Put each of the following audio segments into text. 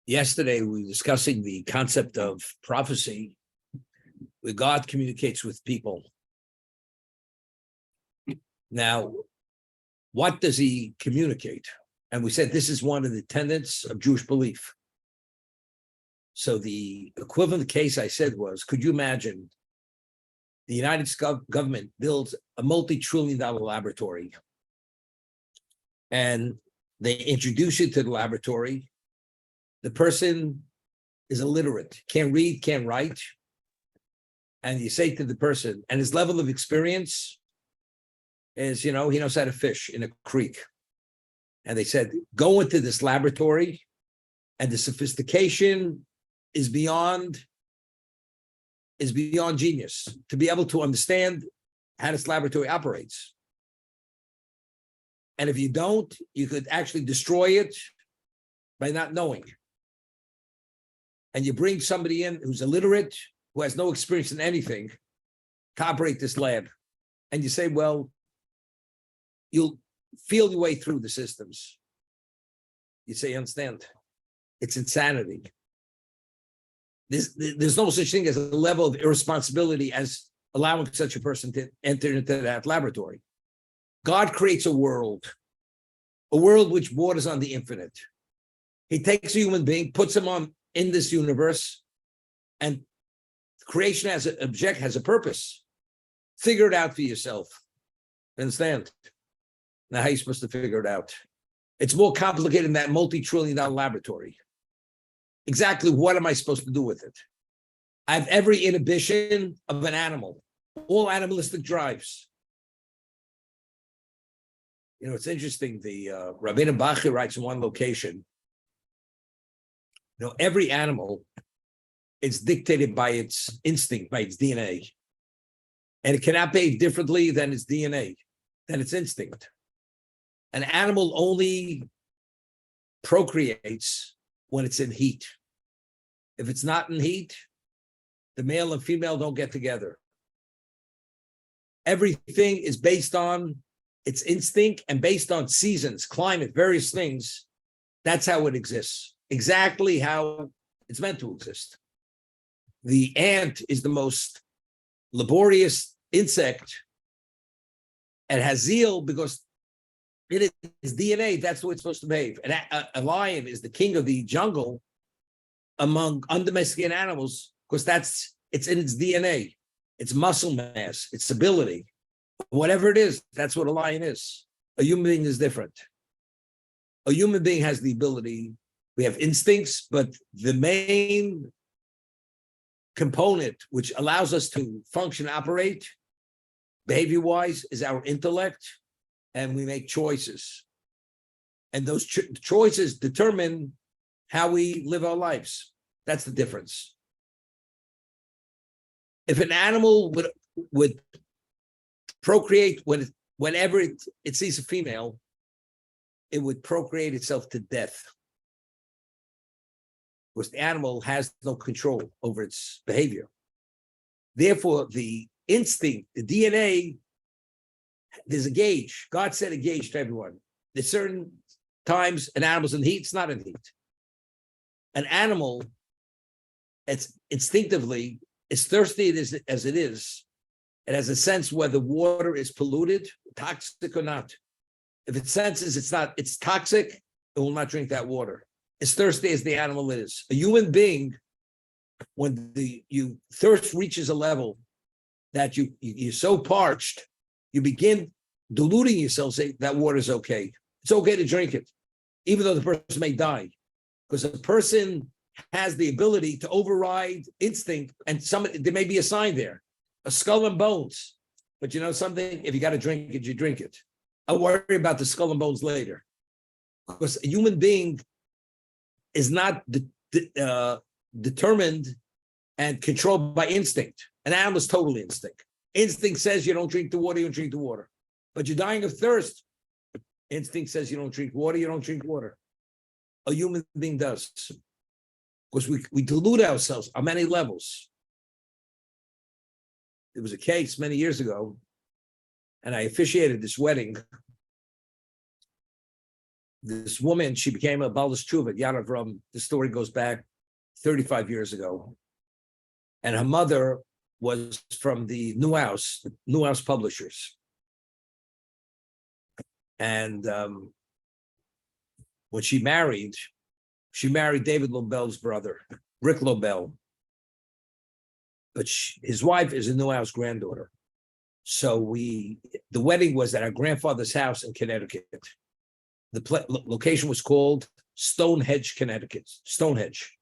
Yesterday, we were discussing the concept of prophecy, where God communicates with people. Now, what does he communicate? And we said this is one of the tenets of Jewish belief. So the equivalent case I said was, could you imagine the United States government builds a multi-trillion-dollar laboratory, and they introduce you to the laboratory. The person is illiterate, can't read, can't write. And you say to the person, and his level of experience is, he knows how to fish in a creek. And they said, go into this laboratory, and the sophistication is beyond genius to be able to understand how this laboratory operates. And if you don't, you could actually destroy it by not knowing. And you bring somebody in who's illiterate, who has no experience in anything, to operate this lab. And you say, well, you'll feel your way through the systems. You say, you understand? It's insanity. There's no such thing as a level of irresponsibility as allowing such a person to enter into that laboratory. God creates a world which borders on the infinite. He takes a human being, puts him in this universe, and creation has a purpose. Figure it out for yourself. Understand? Now, how are you supposed to figure it out? It's more complicated than that multi-trillion-dollar laboratory. Exactly what am I supposed to do with it? I have every inhibition of an animal, all animalistic drives. It's interesting. The Rabbeinu Bachir writes in one location, every animal is dictated by its instinct, by its DNA. And it cannot behave differently than its DNA, than its instinct. An animal only procreates when it's in heat. If it's not in heat, the male and female don't get together. Everything is based on its instinct and based on seasons, climate, various things. That's how it exists. Exactly how it's meant to exist. The ant is the most laborious insect and has zeal because it is DNA. That's the way it's supposed to behave. And a lion is the king of the jungle among undomesticated animals because it's in its DNA, its muscle mass, its ability. Whatever it is, that's what a lion is. A human being is different. A human being has the ability, we have instincts, but the main component which allows us to function, operate, behavior-wise, is our intellect, and we make choices. And those choices determine how we live our lives. That's the difference. If an animal would procreate whenever it sees a female, it would procreate itself to death. Because the animal has no control over its behavior. Therefore, the instinct, the DNA, there's a gauge. God set a gauge to everyone. There's certain times an animal's in heat, it's not in heat. An animal, it's instinctively, as thirsty as it is, it has a sense whether water is polluted, toxic or not. If it senses it's toxic, it will not drink that water. As thirsty as the animal is. A human being, when your thirst reaches a level that you're so parched, you begin diluting yourself, say that water is okay. It's okay to drink it, even though the person may die. Because a person has the ability to override instinct, and there may be a sign there, a skull and bones. But something, if you got to drink it, you drink it. I'll worry about the skull and bones later. Because a human being is not determined and controlled by instinct. An animal is totally instinct. Instinct says you don't drink the water, you don't drink the water. But you're dying of thirst. Instinct says you don't drink water, you don't drink water. A human being does. Because we delude ourselves on many levels. There was a case many years ago, and I officiated this wedding. this woman, she became a Balas Tshuva, Yad Avram. The story goes back 35 years ago. And her mother was from the New House publishers. And when she married David Lobel's brother, Rick Lobel. But his wife is a New House granddaughter. So the wedding was at our grandfather's house in Connecticut. The location was called Stonehenge, Connecticut. Stonehenge.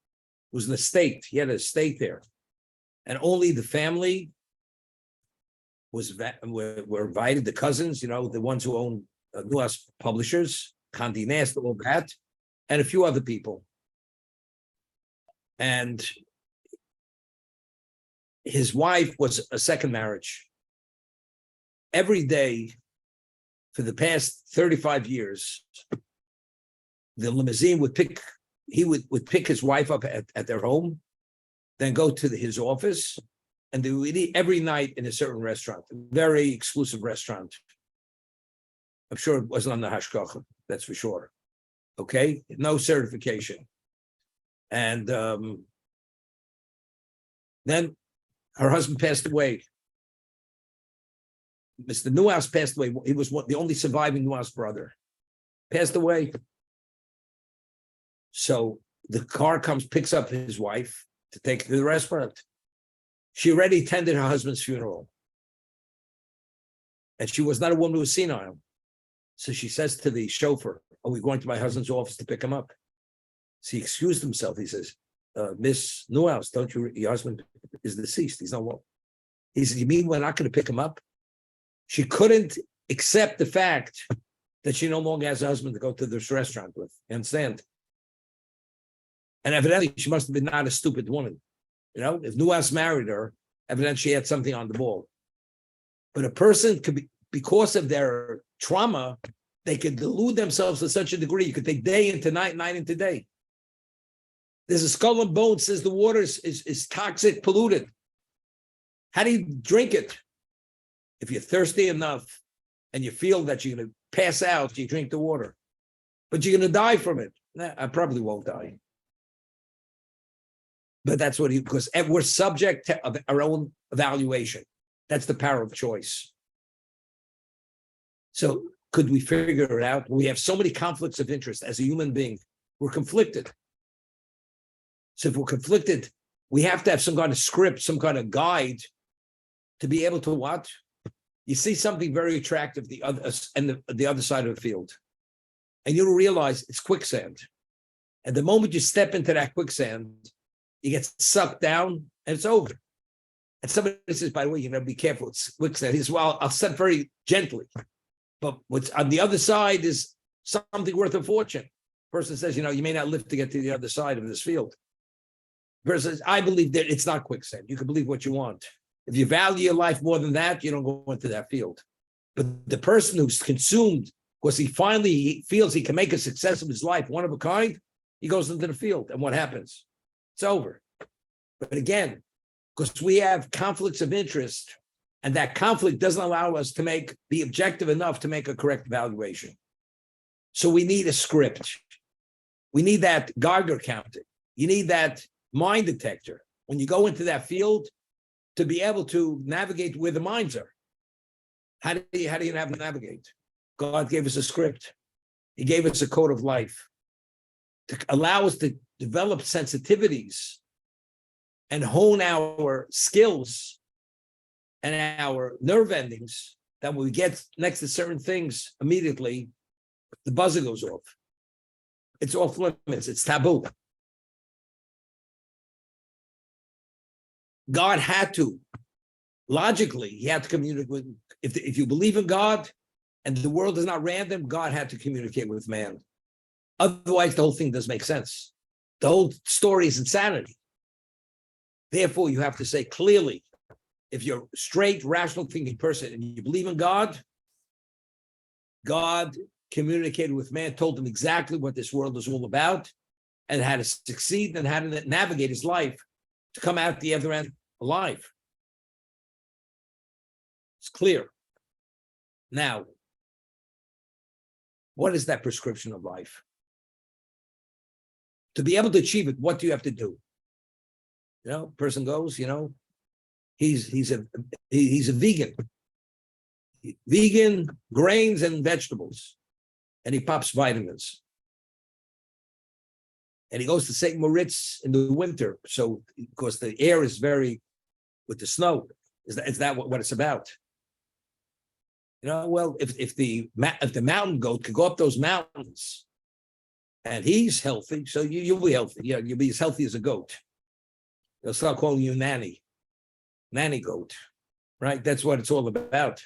It was an estate. He had an estate there. And only the family were invited, the cousins, the ones who own New House Publishers, Condé Nast, all that, and a few other people. And his wife was a second marriage. Every day for the past 35 years, the limousine would pick his wife up at their home, then go to his office, and they would eat every night in a certain restaurant, a very exclusive restaurant. I'm sure it wasn't on the Hashgacha, that's for sure. Okay, no certification. And then her husband passed away. Mr. Newhouse passed away. He was the only surviving Newhouse brother. Passed away. So the car picks up his wife to take her to the restaurant. She already attended her husband's funeral. And she was not a woman who was senile. So she says to the chauffeur, "Are we going to my husband's office to pick him up?" So he excused himself. He says, "Miss Newhouse, your husband is deceased. He's not well." He said, "You mean we're not going to pick him up?" She couldn't accept the fact that she no longer has a husband to go to this restaurant with. You understand? And evidently, she must have been not a stupid woman. If Newhouse married her, evidently she had something on the ball. But a person could be, because of their trauma, they could delude themselves to such a degree. You could take day into night, night into day. There's a Skull and Bones says the water is toxic, polluted. How do you drink it? If you're thirsty enough and you feel that you're going to pass out, you drink the water. But you're going to die from it. I probably won't die. But that's because we're subject to our own evaluation. That's the power of choice. So could we figure it out? We have so many conflicts of interest as a human being. We're conflicted. So if we're conflicted, we have to have some kind of script, some kind of guide to be able to what? You see something very attractive the other side of the field, and you'll realize it's quicksand. And the moment you step into that quicksand, you get sucked down and it's over. And somebody says, by the way, be careful, it's quicksand. He says, well, I'll step very gently. But what's on the other side is something worth a fortune. Person says, you may not live to get to the other side of this field. Person says, I believe that it's not quicksand. You can believe what you want. If you value your life more than that, you don't go into that field. But the person who's consumed, because he feels he can make a success of his life, one of a kind, he goes into the field. And what happens? It's over. But again, because we have conflicts of interest, and that conflict doesn't allow us to be objective enough to make a correct evaluation. So we need a script. We need that Geiger counter. You need that mine detector. When you go into that field, to be able to navigate where the mines are. How do you have to navigate? God gave us a script. He gave us a code of life to allow us to develop sensitivities and hone our skills and our nerve endings that when we get next to certain things, immediately the buzzer goes off. It's off limits. It's taboo. God had to, logically, he had to communicate with, if you believe in God and the world is not random, God had to communicate with man. Otherwise, the whole thing doesn't make sense. The whole story is insanity. Therefore, you have to say clearly, if you're a straight, rational thinking person and you believe in God, God communicated with man, told him exactly what this world is all about and how to succeed and how to navigate his life to come out the other end alive. It's clear. Now, What is that prescription of life? To be able to achieve it, what do you have to do? Person goes, he's a vegan grains and vegetables, and he pops vitamins. And he goes to St. Moritz in the winter. So, because the air is very, with the snow, is that what it's about? Well, if the mountain goat could go up those mountains, and he's healthy, so you'll be healthy. Yeah, you'll be as healthy as a goat. They'll start calling you nanny goat, right? That's what it's all about.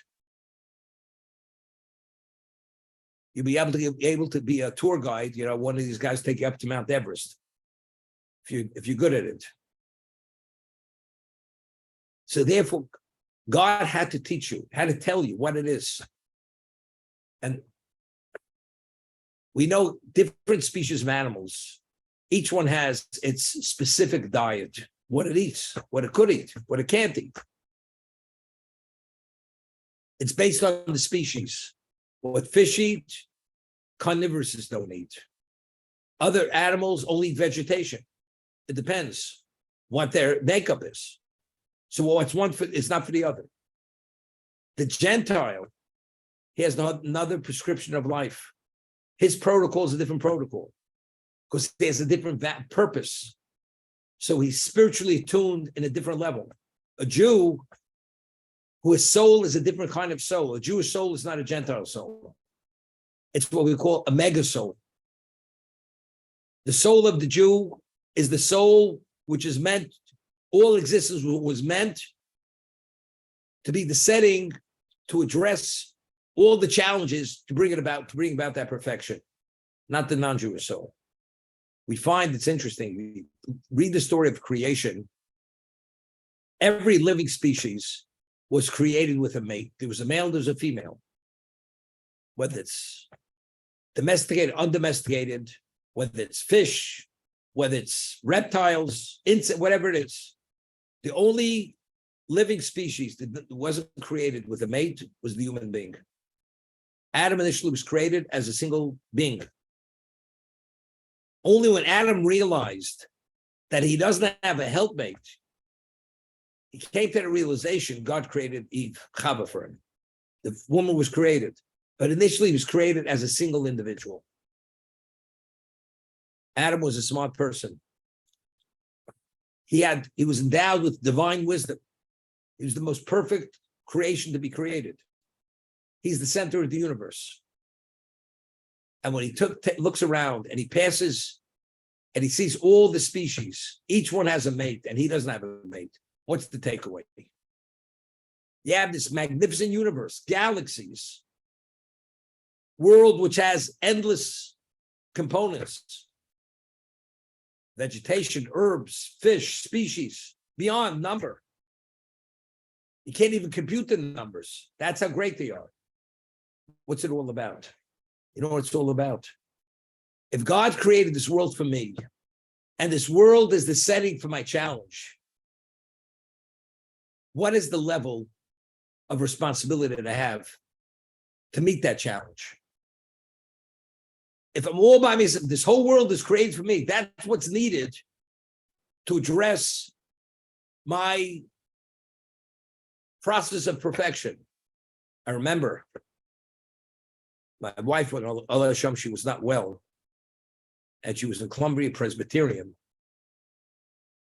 You'll be able to be a tour guide. One of these guys take you up to Mount Everest if you're good at it. So therefore, God had to teach you, had to tell you what it is. And we know different species of animals. Each one has its specific diet, what it eats, what it could eat, what it can't eat. It's based on the species. What fish eat, carnivores don't eat. Other animals only eat vegetation. It depends what their makeup is. So what's one for, it's not for the other. The Gentile, he has another prescription of life. His protocol is a different protocol because there's a different purpose. So he's spiritually attuned in a different level. A Jew whose soul is a different kind of soul. A Jewish soul is not a Gentile soul. It's what we call a mega soul. The soul of the Jew is the soul which is meant, all existence was meant to be the setting to address all the challenges to bring about that perfection, not the non-Jewish soul. We find it's interesting. We read the story of creation. Every living species was created with a mate. There was a male, there's a female. Whether it's domesticated, undomesticated, whether it's fish, whether it's reptiles, insect, whatever it is. The only living species that wasn't created with a mate was the human being. Adam initially was created as a single being. Only when Adam realized that he doesn't have a helpmate, he came to the realization God created Eve, Chava, for him. The woman was created, but initially he was created as a single individual. Adam was a smart person. He was endowed with divine wisdom. He was the most perfect creation to be created. He's the center of the universe. And when he looks around and he passes and he sees all the species, each one has a mate and he doesn't have a mate. What's the takeaway? You have this magnificent universe, galaxies, world which has endless components, vegetation, herbs, fish, species, beyond number. You can't even compute the numbers. That's how great they are. What's it all about? You know what it's all about? If God created this world for me, and this world is the setting for my challenge, what is the level of responsibility that I have to meet that challenge? If I'm all by myself, this whole world is created for me, that's what's needed to address my process of perfection. I remember my wife, when Allah Hashem, she was not well, and she was in Columbia Presbyterian.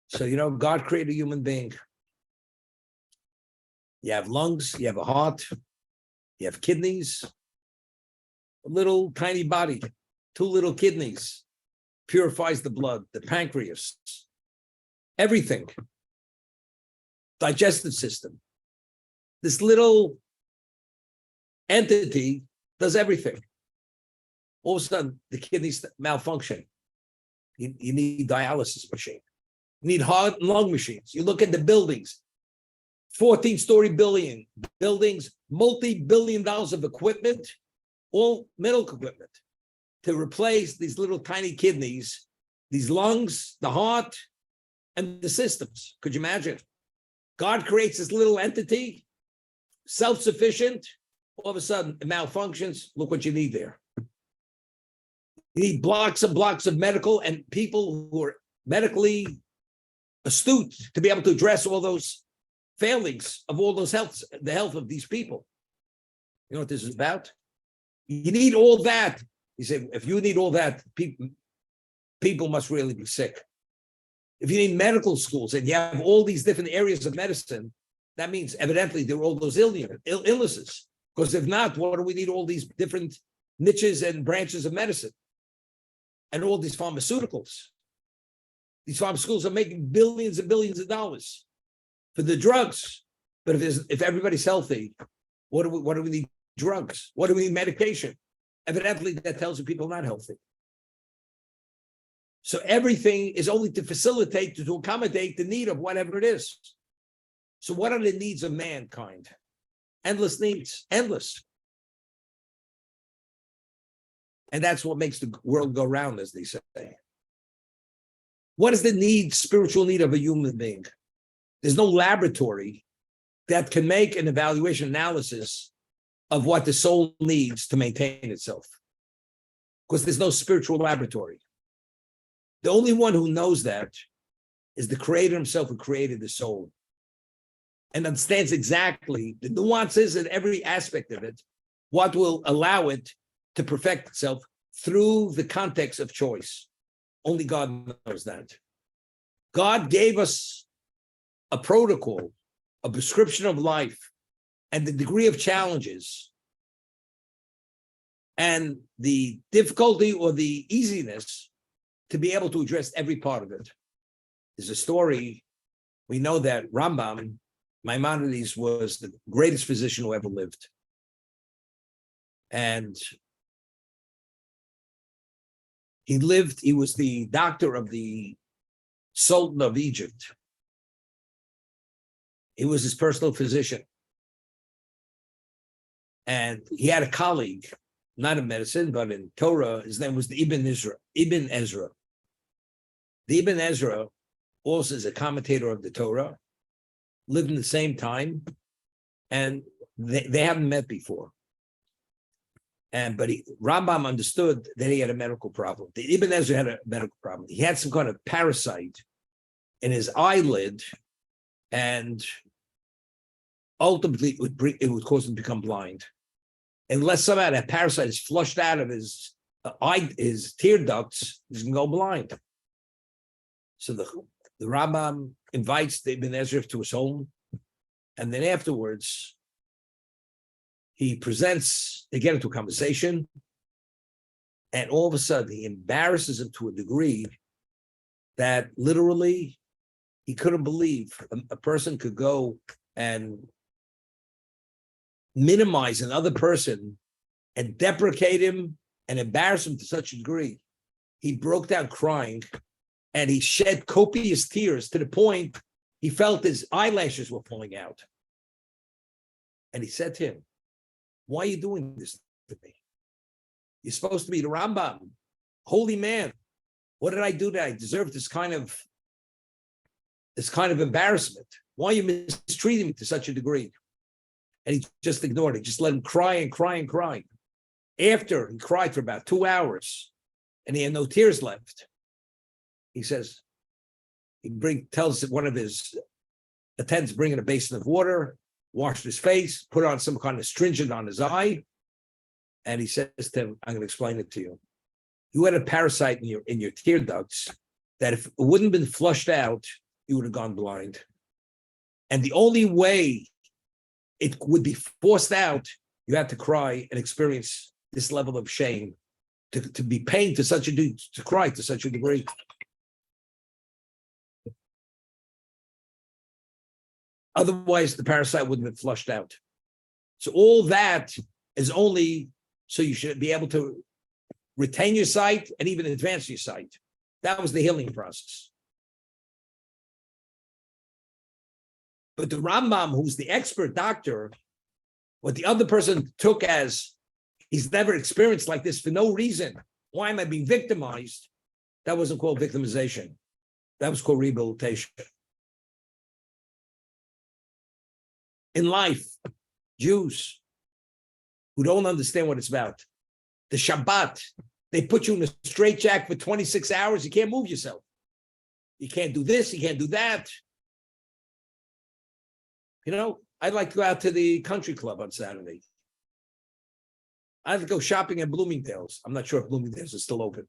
So, God created a human being. You have lungs, you have a heart, you have kidneys, a little tiny body, 2 little kidneys, purifies the blood, the pancreas, everything, digestive system. This little entity does everything. All of a sudden, the kidneys malfunction. You need dialysis machine. You need heart and lung machines. You look at the buildings, 14-story buildings, multi-billion dollars of equipment, all medical equipment, to replace these little tiny kidneys, these lungs, the heart, and the systems. Could you imagine? God creates this little entity, self-sufficient. All of a sudden, it malfunctions. Look what you need there. You need blocks and blocks of medical and people who are medically astute to be able to address all those failings of all those the health of these people. You know what this is about? You need all that. He said, if you need all that, people must really be sick. If you need medical schools and you have all these different areas of medicine, that means evidently there are all those illnesses. Because if not, what do we need all these different niches and branches of medicine? And all these pharmaceuticals. These pharmaceuticals are making billions and billions of dollars for the drugs. But if everybody's healthy, what do we need drugs? What do we need medication? Evidently, that tells you people are not healthy. So everything is only to facilitate, to accommodate the need of whatever it is. So what are the needs of mankind? Endless needs, endless. And that's what makes the world go round, as they say. What is the need, spiritual need of a human being? There's no laboratory that can make an evaluation analysis of what the soul needs to maintain itself. Because there's no spiritual laboratory. The only one who knows that is the Creator himself, who created the soul and understands exactly the nuances and every aspect of it, what will allow it to perfect itself through the context of choice. Only God knows that. God gave us a protocol, a prescription of life, and the degree of challenges and the difficulty or the easiness to be able to address every part of it. There's a story, we know that Rambam, Maimonides, was the greatest physician who ever lived. And he was the doctor of the Sultan of Egypt. He was his personal physician. And he had a colleague, not in medicine, but in Torah. His name was the Ibn Ezra. The Ibn Ezra also is a commentator of the Torah, lived in the same time, and they haven't met before. But Rambam understood that he had a medical problem. The Ibn Ezra had a medical problem. He had some kind of parasite in his eyelid, and ultimately it would cause him to become blind. Unless somehow that parasite is flushed out of his tear ducts, he's going to go blind. So the Rambam invites the Ibn Ezra to his home, and then afterwards, they get into a conversation, and all of a sudden he embarrasses him to a degree that literally he couldn't believe a person could go and minimize another person and deprecate him and embarrass him to such a degree. He broke down crying and he shed copious tears to the point he felt his eyelashes were falling out. And he said to him, "Why are you doing this to me? You're supposed to be the Rambam, holy man. What did I do that I deserve this kind of embarrassment? Why are you mistreating me to such a degree?" And he just ignored it, just let him cry and cry and cry. After he cried for about 2 hours and he had no tears left, he says, tells one of his attendants, bring in a basin of water, washed his face, put on some kind of astringent on his eye. And he says to him, "I'm going to explain it to you. You had a parasite in your tear ducts that if it wouldn't have been flushed out, you would have gone blind. And the only way it would be forced out, you had to cry and experience this level of shame, to be pained to such a degree, to cry to such a degree." Otherwise, the parasite wouldn't have been flushed out. So all that is only so you should be able to retain your sight and even advance your sight. That was the healing process. But the Rambam, who's the expert doctor, what the other person took as he's never experienced like this for no reason. Why am I being victimized? That wasn't called victimization. That was called rehabilitation. In life, Jews who don't understand what it's about, the Shabbat, They put you in a straitjacket for 26 hours. You can't move yourself. You can't do this. You can't do that. You know, I'd like to go out to the country club on Saturday. I'd like to go shopping at Bloomingdale's. I'm not sure if Bloomingdale's is still open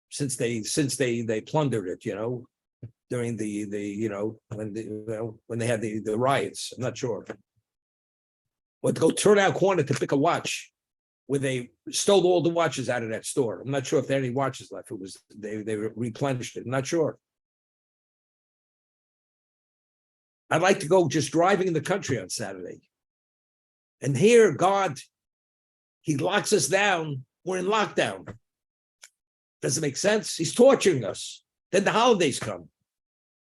since they plundered it, you know, during the when they had the riots. I'm not sure. Or to go turn out corner to pick a watch where they stole all the watches out of that store. I'm not sure if there are any watches left. It was they replenished it. I'm not sure. I'd like to go just driving in the country on Saturday. And here, God, he locks us down. We're in lockdown. Does it make sense? He's torturing us. Then the holidays come.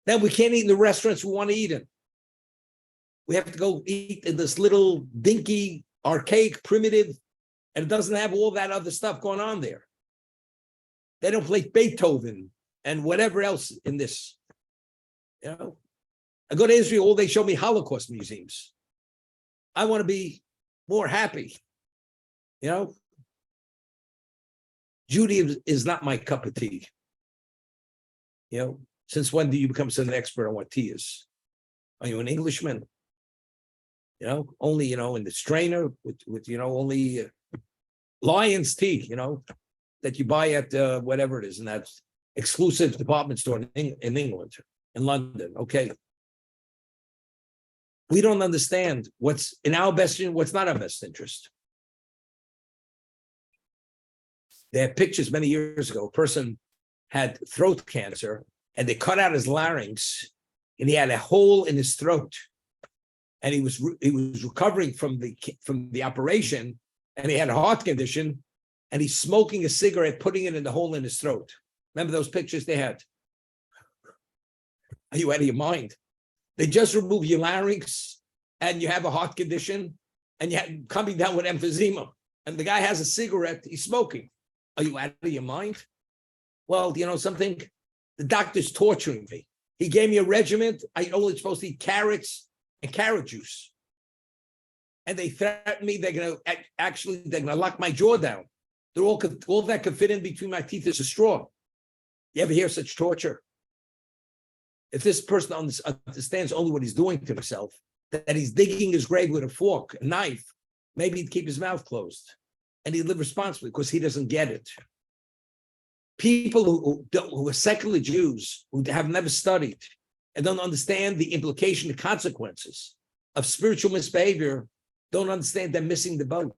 Then we can't eat in the restaurants we want to eat in. We have to go eat in this little dinky, archaic, primitive, and it doesn't have all that other stuff going on there. They don't play Beethoven and whatever else in this. You know, I go to Israel, all they show me Holocaust museums. I want to be more happy. You know, Judaism is not my cup of tea. You know, since when do you become such an expert on what tea is? Are you an Englishman? You know, only, you know, in the strainer with you know, only Lion's tea, you know, that you buy at whatever it is, and that's exclusive department store in England, in London. Okay. We don't understand what's in our best interest, what's not our best interest. There are pictures many years ago. A person had throat cancer and they cut out his larynx and he had a hole in his throat. And he was recovering from the operation, and he had a heart condition, and he's smoking a cigarette, putting it in the hole in his throat. Remember those pictures they had? Are you out of your mind? They just remove your larynx, and you have a heart condition, and you're coming down with emphysema, and the guy has a cigarette, he's smoking. Are you out of your mind? Well, you know something? The doctor's torturing me. He gave me a regimen. I'm only supposed to eat carrots and carrot juice. And they threaten me they're gonna lock my jaw down. They're all that could fit in between my teeth is a straw. You ever hear such torture? If this person understands only what he's doing to himself, that he's digging his grave with a fork, a knife, maybe he'd keep his mouth closed and he'd live responsibly because he doesn't get it. People who are secular Jews, who have never studied and don't understand the implication, the consequences of spiritual misbehavior, don't understand they're missing the boat.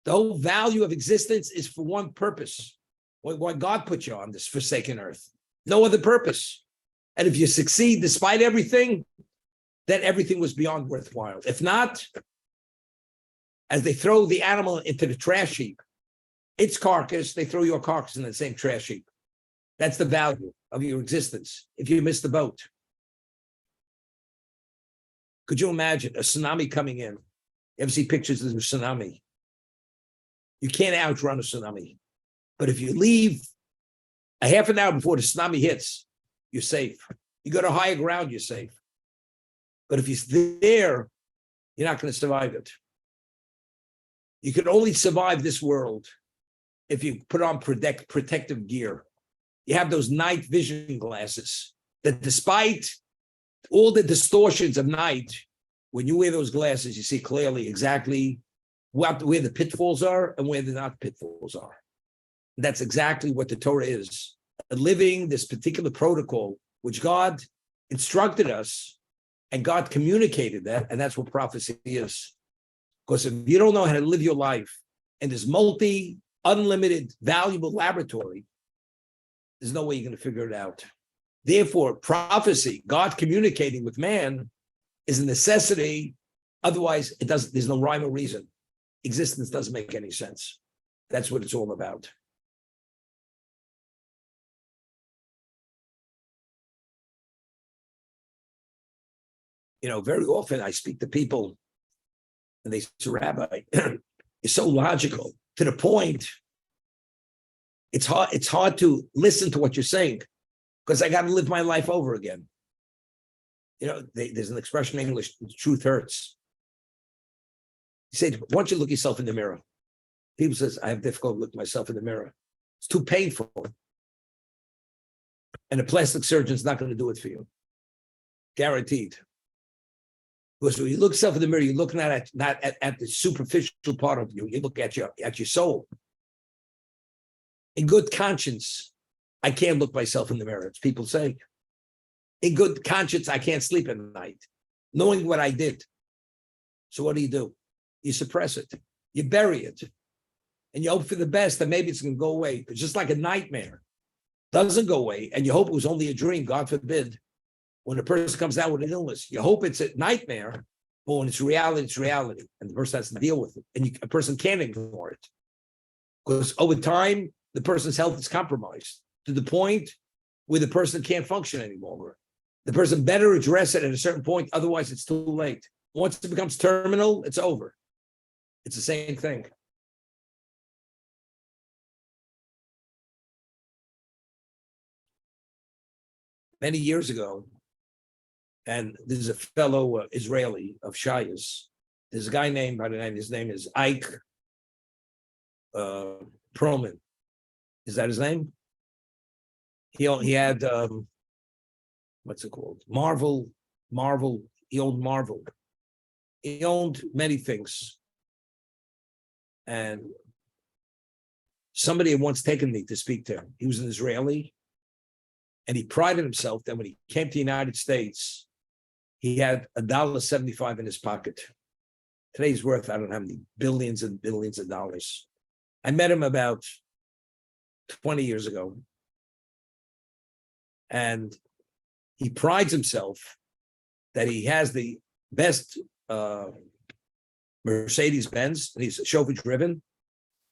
The whole value of existence is for one purpose. Why God put you on this forsaken earth. No other purpose. And if you succeed despite everything, then everything was beyond worthwhile. If not, as they throw the animal into the trash heap, its carcass, they throw your carcass in the same trash heap. That's the value of your existence if you miss the boat. Could you imagine a tsunami coming in? You ever see pictures of a tsunami? You can't outrun a tsunami. But if you leave a half an hour before the tsunami hits, you're safe. You go to higher ground, you're safe. But if you're there, you're not going to survive it. You can only survive this world if you put on protective gear. You have those night vision glasses that despite all the distortions of night, when you wear those glasses, you see clearly exactly where the pitfalls are and where the not pitfalls are. And that's exactly what the Torah is. Living this particular protocol, which God instructed us and God communicated that, and that's what prophecy is. Because if you don't know how to live your life in this unlimited, valuable laboratory, there's no way you're going to figure it out. Therefore, prophecy, God communicating with man, is a necessity. Otherwise, there's no rhyme or reason. Existence doesn't make any sense. That's what it's all about. You know, very often I speak to people and they say, Rabbi, it's so logical to the point. It's hard to listen to what you're saying because I got to live my life over again. You know, there's an expression in English, truth hurts. You say, why don't you look yourself in the mirror? People says, I have difficulty looking myself in the mirror. It's too painful. And a plastic surgeon's not going to do it for you. Guaranteed. Because when you look yourself in the mirror, you're looking not at the superficial part of you. You look at your soul. In good conscience, I can't look myself in the mirror. It's people say. In good conscience, I can't sleep at night, knowing what I did. So what do? You suppress it. You bury it. And you hope for the best that maybe it's going to go away. It's just like a nightmare. Doesn't go away. And you hope it was only a dream, God forbid. When a person comes down with an illness, you hope it's a nightmare, but when it's reality, and the person has to deal with it. And a person can't ignore it. Because over time, the person's health is compromised to the point where the person can't function anymore. The person better address it at a certain point, otherwise it's too late. Once it becomes terminal, it's over. It's the same thing. Many years ago, and this is a fellow Israeli of Shayas. There's a guy named by the name, his name is Ike Perlman. Is that his name? He had what's it called? Marvel. He owned Marvel. He owned many things. And somebody had once taken me to speak to him. He was an Israeli. And he prided himself that when he came to the United States, he had $1.75 in his pocket. Today's worth, I don't know how many billions and billions of dollars. I met him about 20 years ago. And he prides himself that he has the best Mercedes-Benz, and he's chauffeur driven,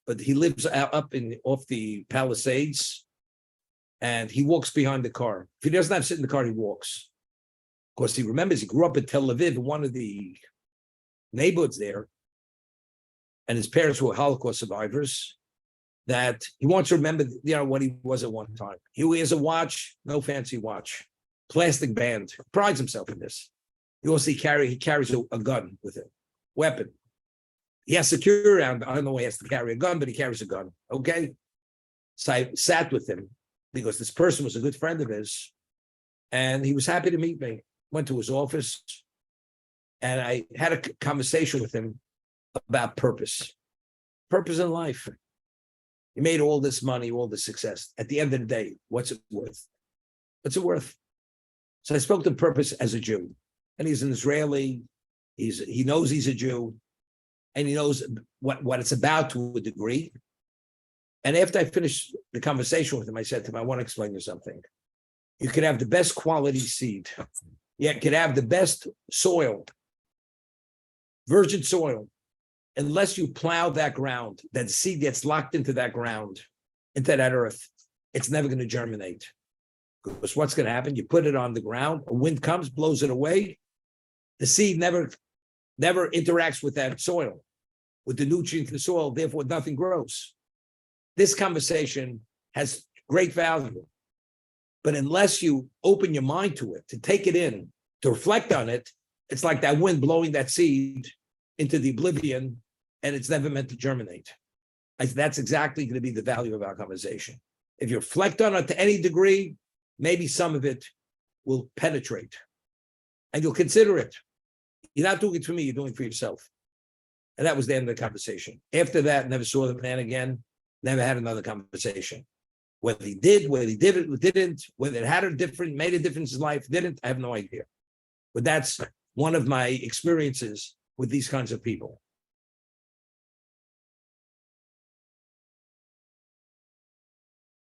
but he lives up off the Palisades, and he walks behind the car. If he doesn't have to sit in the car, he walks. Of course, he remembers he grew up in Tel Aviv, one of the neighborhoods there, and his parents were Holocaust survivors, that he wants to remember, what he was at one time. He wears a watch, no fancy watch, plastic band, prides himself in this. He carries a gun with him, weapon. He has security around. I don't know why he has to carry a gun, but he carries a gun. Okay. So I sat with him because this person was a good friend of his, and he was happy to meet me. Went to his office, and I had a conversation with him about purpose in life. He made all this money, all this success. At the end of the day, what's it worth? What's it worth? So I spoke to purpose as a Jew, and he's an Israeli. He knows he's a Jew, and he knows what it's about to a degree. And after I finished the conversation with him, I said to him, I want to explain you something. You could have the best quality seed. You could have the best soil, virgin soil. Unless you plow that ground, that seed gets locked into that ground, into that earth, it's never going to germinate. Because what's going to happen? You put it on the ground, a wind comes, blows it away. The seed never interacts with that soil, with the nutrients in the soil, therefore nothing grows. This conversation has great value. But unless you open your mind to it, to take it in, to reflect on it, it's like that wind blowing that seed into the oblivion, and it's never meant to germinate. That's exactly going to be the value of our conversation. If you reflect on it to any degree, maybe some of it will penetrate, and you'll consider it. You're not doing it for me, you're doing it for yourself. And that was the end of the conversation. After that, never saw the man again, never had another conversation. Whether he did, whether he did it, didn't, whether it had made a difference in his life, didn't, I have no idea. But that's one of my experiences with these kinds of people.